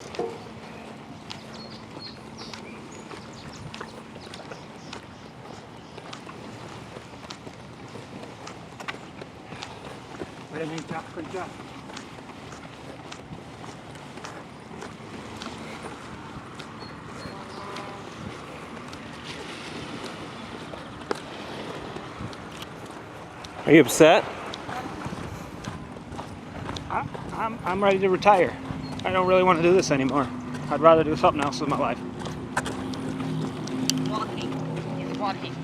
What do you think, Jeff? Good job. Are you upset? I'm ready to retire. I don't really want to do this anymore. I'd rather do something else with my life. Walking. He's walking.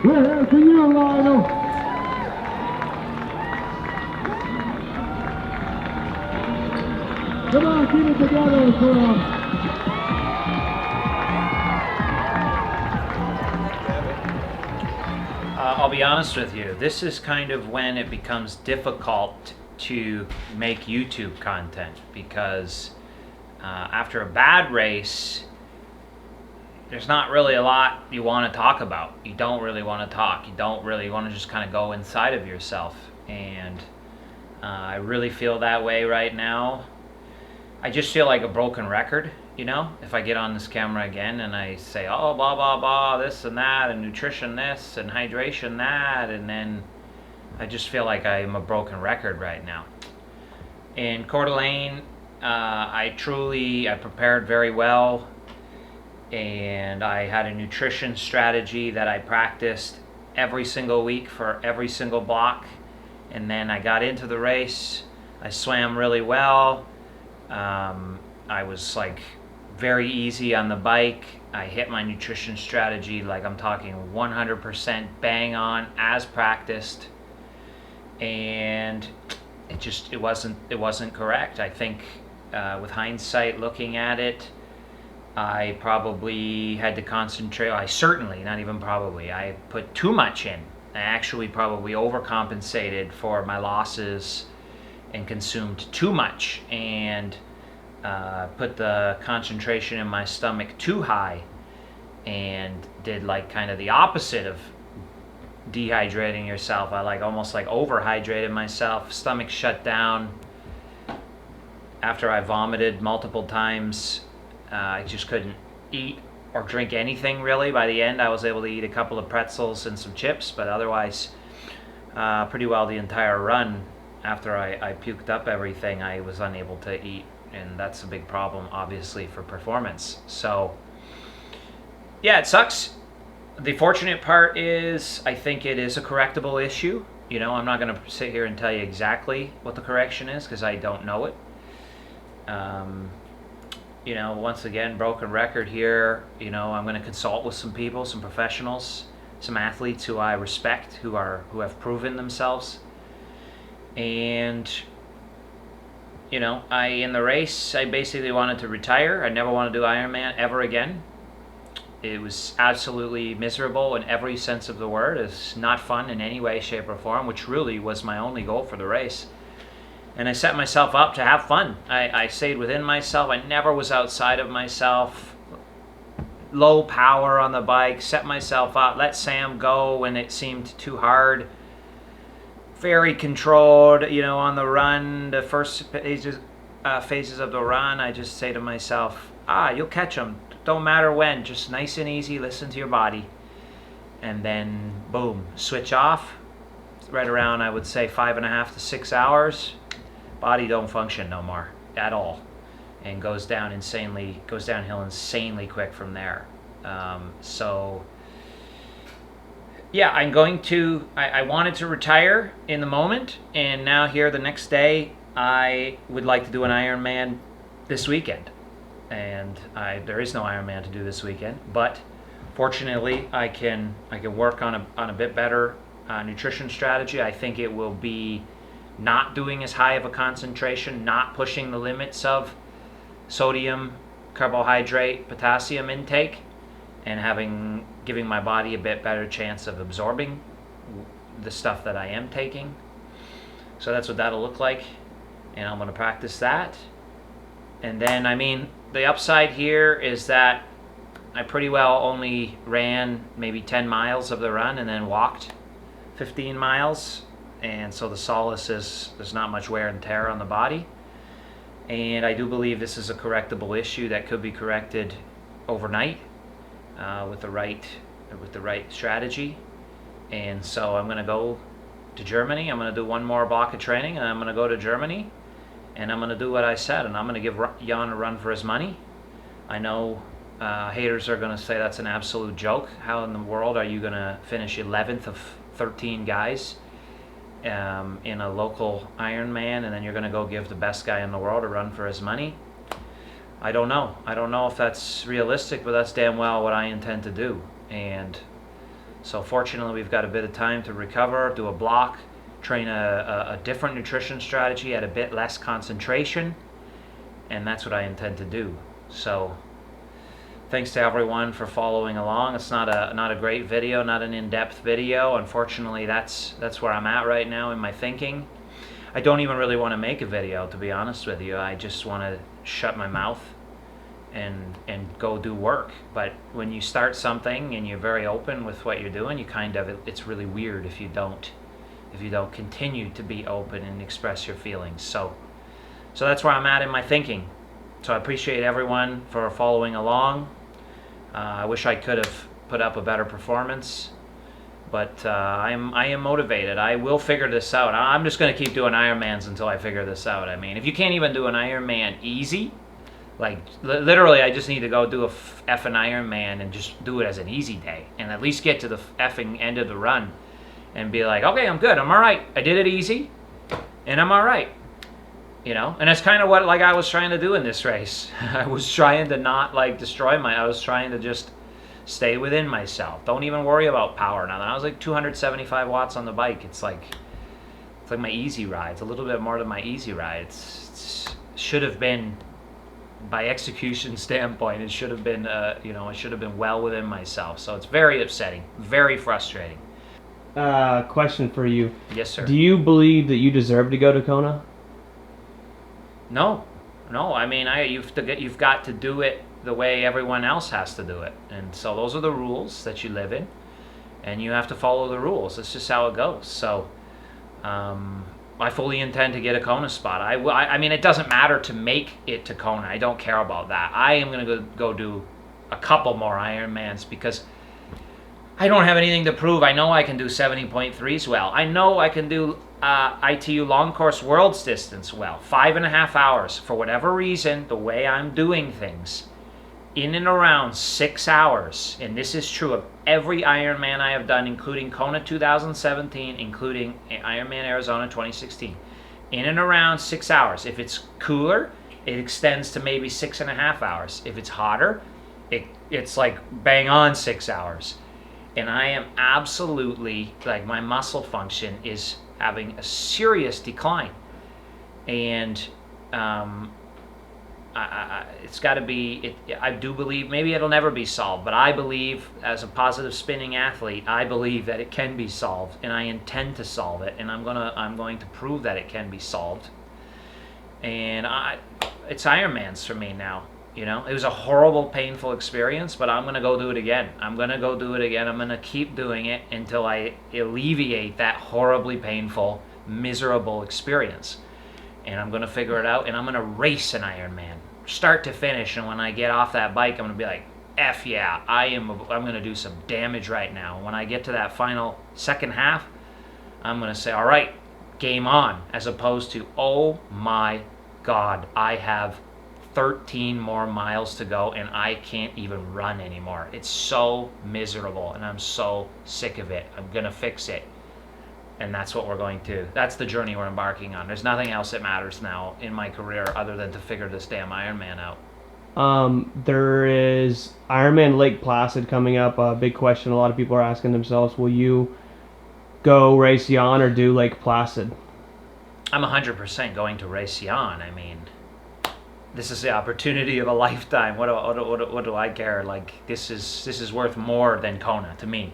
We're here for you, Lionel. Come on, keep it together, Coeur. be honest with you, this is kind of when it becomes difficult to make YouTube content, because after a bad race, there's not really a lot you want to talk about. You don't really want to talk. You don't really want to just kind of go inside of yourself. And I really feel that way right now. I just feel like a broken record, you know? If I get on this camera again and I say, oh, blah, blah, blah, this and that, and nutrition this, and hydration that, and then I just feel like I'm a broken record right now. In Coeur d'Alene, I prepared very well, and I had a nutrition strategy that I practiced every single week for every single block. And then I got into the race. I swam really well. I was like very easy on the bike. I hit my nutrition strategy, like I'm talking 100% bang on as practiced. And it wasn't correct. I think with hindsight looking at it, I probably had to concentrate. I put too much in. I actually probably overcompensated for my losses and consumed too much, and put the concentration in my stomach too high, and did like kind of the opposite of dehydrating yourself. I almost overhydrated myself. Stomach shut down. After I vomited multiple times, I just couldn't eat or drink anything really. By the end, I was able to eat a couple of pretzels and some chips, but otherwise, pretty well the entire run, after I puked up everything, I was unable to eat, and that's a big problem, obviously, for performance. So, yeah, it sucks. The fortunate part is, I think it is a correctable issue. You know, I'm not going to sit here and tell you exactly what the correction is, because I don't know it. You know, once again, broken record here. You know, I'm going to consult with some people, some professionals, some athletes who I respect, who have proven themselves. And, you know, in the race, I basically wanted to retire. I never want to do Ironman ever again. It was absolutely miserable in every sense of the word. It's not fun in any way, shape, or form, which really was my only goal for the race. And I set myself up to have fun. I stayed within myself. I never was outside of myself. Low power on the bike, set myself up, let Sam go when it seemed too hard. Very controlled, you know, on the run, the first phases of the run, I just say to myself, you'll catch them. Don't matter when, just nice and easy, listen to your body. And then, boom, switch off. Right around, I would say, 5.5 to 6 hours. Body don't function no more at all, and goes downhill insanely quick from there. So yeah, I wanted to retire in the moment, and now here the next day I would like to do an Ironman this weekend, and there is no Ironman to do this weekend, but fortunately I can work on a bit better nutrition strategy. I think it will be not doing as high of a concentration, not pushing the limits of sodium, carbohydrate, potassium intake, and giving my body a bit better chance of absorbing the stuff that I am taking. So that's what that'll look like, and I'm going to practice that. And then, I mean, the upside here is that I pretty well only ran maybe 10 miles of the run and then walked 15 miles. And so the solace is there's not much wear and tear on the body. And I do believe this is a correctable issue that could be corrected overnight with the right strategy. And so I'm going to go to Germany. I'm going to do one more block of training, and I'm going to go to Germany, and I'm going to do what I said, and I'm going to give Jan a run for his money. I know haters are going to say that's an absolute joke. How in the world are you going to finish 11th of 13 guys in a local Ironman, and then you're going to go give the best guy in the world a run for his money? I don't know. I don't know if that's realistic, but that's damn well what I intend to do. And so fortunately, we've got a bit of time to recover, do a block, train a different nutrition strategy at a bit less concentration, and that's what I intend to do. So Thanks to everyone for following along. It's not a great video, not an in-depth video. Unfortunately, that's where I'm at right now in my thinking. I don't even really want to make a video, to be honest with you. I just want to shut my mouth and go do work. But when you start something and you're very open with what you're doing, it's really weird if you don't continue to be open and express your feelings. So that's where I'm at in my thinking. So I appreciate everyone for following along. I wish I could have put up a better performance, but I am motivated. I will figure this out. I'm just going to keep doing Ironmans until I figure this out. I mean, if you can't even do an Ironman easy, like literally I just need to go do a effing Ironman and just do it as an easy day and at least get to the effing end of the run and be like, okay, I'm good, I'm all right. I did it easy and I'm all right. You know, and that's kind of what I was trying to do in this race. I was trying to not I was trying to just stay within myself. Don't even worry about power now. I was like 275 watts on the bike. It's like my easy ride. It's a little bit more than my easy ride. It should have been, by execution standpoint, it should have been it should have been well within myself. So it's very upsetting, very frustrating. Question for you. Yes, sir. Do you believe that you deserve to go to Kona? No. I mean, you've got to do it the way everyone else has to do it, and so those are the rules that you live in, and you have to follow the rules. It's just how it goes. So, I fully intend to get a Kona spot. I mean, it doesn't matter to make it to Kona. I don't care about that. I am gonna go do a couple more Ironmans because I don't have anything to prove. I know I can do 70.3s well. I know I can do ITU long course world's distance well. 5.5 hours. For whatever reason, the way I'm doing things, in and around 6 hours, and this is true of every Ironman I have done, including Kona 2017, including Ironman Arizona 2016, in and around 6 hours. If it's cooler, it extends to maybe 6.5 hours. If it's hotter, it's like bang on 6 hours. And I am absolutely, like, my muscle function is having a serious decline. And it's got to be, I do believe, maybe it'll never be solved, but I believe, as a positive spinning athlete, I believe that it can be solved, and I intend to solve it, and I'm going to prove that it can be solved. And it's Ironmans for me now. You know, it was a horrible, painful experience, but I'm going to go do it again. I'm going to keep doing it until I alleviate that horribly painful, miserable experience. And I'm going to figure it out, and I'm going to race an Ironman, start to finish. And when I get off that bike, I'm going to be like, F yeah, I'm going to do some damage right now. When I get to that final second half, I'm going to say, all right, game on, as opposed to, oh my God, I have 13 more miles to go and I can't even run anymore. It's so miserable and I'm so sick of it. I'm gonna fix it. And that's what that's the journey we're embarking on. There's nothing else that matters now in my career other than to figure this damn Ironman out. There is Ironman Lake Placid coming up. A big question a lot of people are asking themselves, will you go race Jan or do Lake Placid? I'm 100% going to race Jan. I mean, this is the opportunity of a lifetime. What do I care? Like, this is worth more than Kona to me,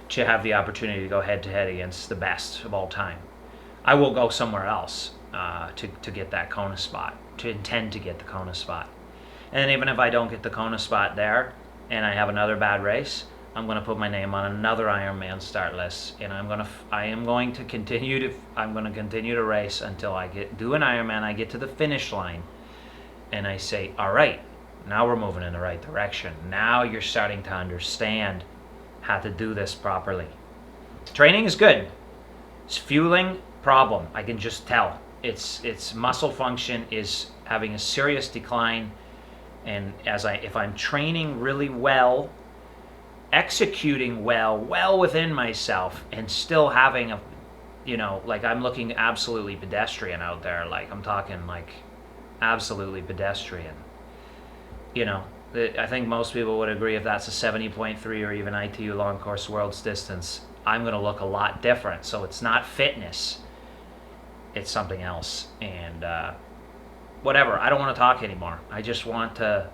to have the opportunity to go head to head against the best of all time. I will go somewhere else to get that Kona spot, to intend to get the Kona spot. And even if I don't get the Kona spot there and I have another bad race, I'm going to put my name on another Ironman start list, and I'm going to continue to race until I do an Ironman. I get to the finish line and I say, all right, now we're moving in the right direction. Now you're starting to understand how to do this properly. Training is good. It's fueling problem. I can just tell. Its muscle function is having a serious decline, and if I'm training really well, executing well within myself, and still having I'm looking absolutely pedestrian out there. Like, I'm talking like absolutely pedestrian. I think most people would agree if that's a 70.3 or even ITU long course world's distance, I'm going to look a lot different. So it's not fitness, it's something else. And whatever, I don't want to talk anymore. I just want to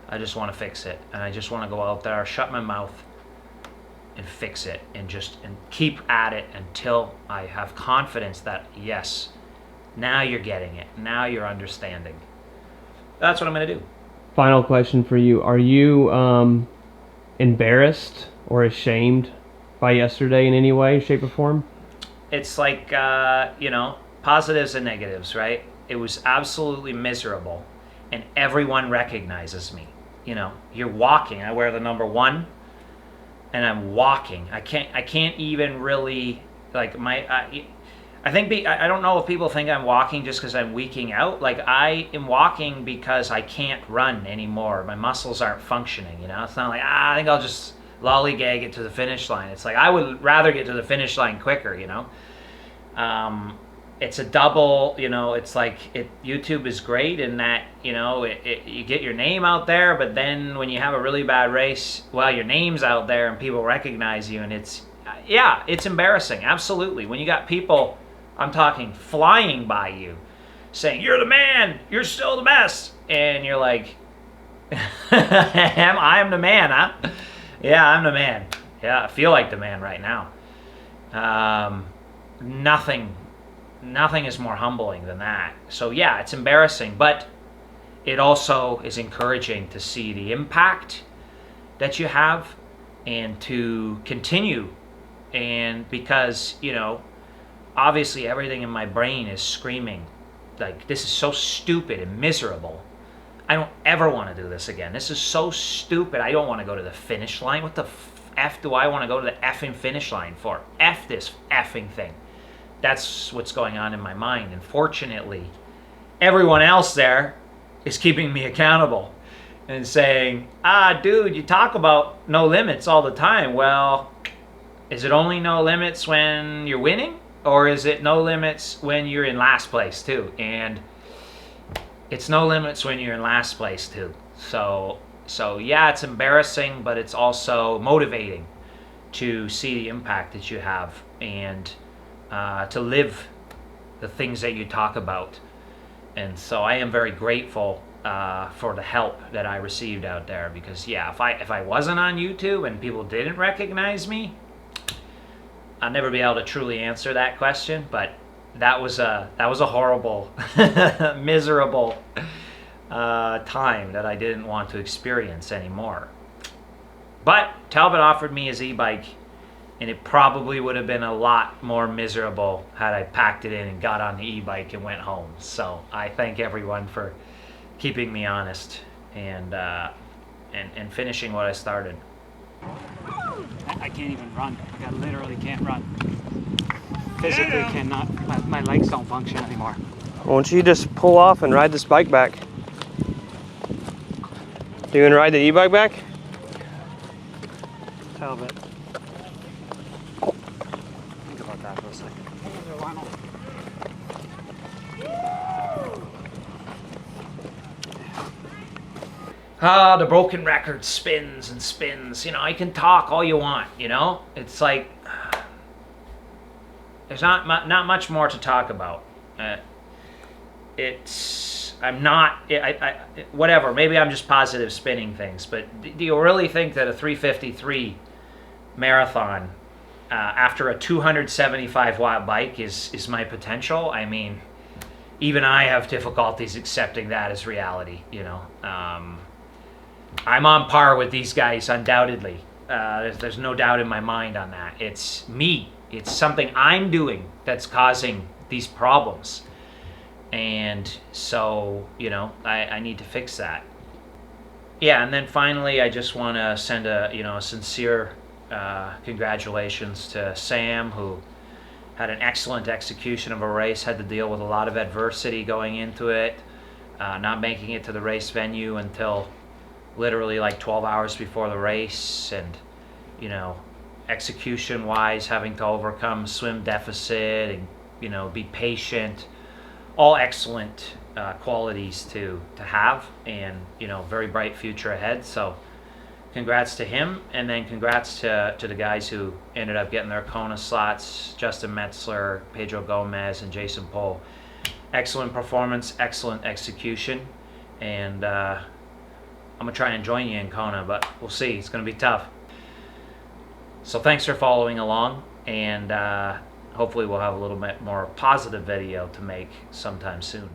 I just want to fix it, and I just want to go out there, shut my mouth, and fix it, and keep at it until I have confidence that yes, now you're getting it, now you're understanding. That's what I'm going to do. Final question for you: are you embarrassed or ashamed by yesterday in any way, shape, or form? It's like positives and negatives, right? It was absolutely miserable, and everyone recognizes me. You're walking. I wear the number 1, and I'm walking. I can't even really like I don't know if people think I'm walking just because I'm weaking out. Like, I am walking because I can't run anymore. My muscles aren't functioning. It's not like I think I'll just lollygag it to the finish line. It's like I would rather get to the finish line quicker. It's a double, it's like YouTube is great in that, you get your name out there, but then when you have a really bad race, well, your name's out there and people recognize you, and it's embarrassing, absolutely. When you got people, I'm talking, flying by you, saying, "You're the man, you're still the best," and you're like, I'm the man, huh? Yeah, I'm the man. Yeah, I feel like the man right now. Nothing is more humbling than that. So yeah, it's embarrassing, but it also is encouraging to see the impact that you have and to continue. And because, obviously everything in my brain is screaming, like, this is so stupid and miserable. I don't ever want to do this again. This is so stupid. I don't want to go to the finish line. What the F do I want to go to the effing finish line for? F this effing thing. That's what's going on in my mind. And fortunately, everyone else there is keeping me accountable and saying, dude, you talk about no limits all the time. Well, is it only no limits when you're winning? Or is it no limits when you're in last place too? And it's no limits when you're in last place too. So yeah, it's embarrassing, but it's also motivating to see the impact that you have and to live the things that you talk about. And so I am very grateful for the help that I received out there, because yeah, if I wasn't on YouTube and people didn't recognize me, I'd never be able to truly answer that question. But that was a horrible, miserable time that I didn't want to experience anymore. But Talbot offered me his e-bike, and it probably would have been a lot more miserable had I packed it in and got on the e-bike and went home. So I thank everyone for keeping me honest and finishing what I started. I can't even run. I literally can't run. Physically cannot. My legs don't function anymore. Won't you just pull off and ride this bike back? You gonna ride the e-bike back? Talbot. Think about that for a second. Lionel. The broken record spins and spins. You can talk all you want, It's like there's not much more to talk about. Whatever, maybe I'm just positive spinning things, but do you really think that a 3:53 marathon after a 275 watt bike is my potential? I mean, even I have difficulties accepting that as reality, I'm on par with these guys, undoubtedly. There's no doubt in my mind on that. It's me. It's something I'm doing that's causing these problems. And so, I need to fix that. Yeah, and then finally, I just want to send a sincere congratulations to Sam, who had an excellent execution of a race, had to deal with a lot of adversity going into it, not making it to the race venue until literally like 12 hours before the race, and execution wise having to overcome swim deficit and be patient, all excellent qualities to have, and very bright future ahead. So congrats to him, and then congrats to the guys who ended up getting their Kona slots: Justin Metzler, Pedro Gomez, and Jason Pohl. Excellent performance, excellent execution, and I'm gonna try and join you in Kona, but we'll see. It's gonna be tough. So thanks for following along, and hopefully we'll have a little bit more positive video to make sometime soon.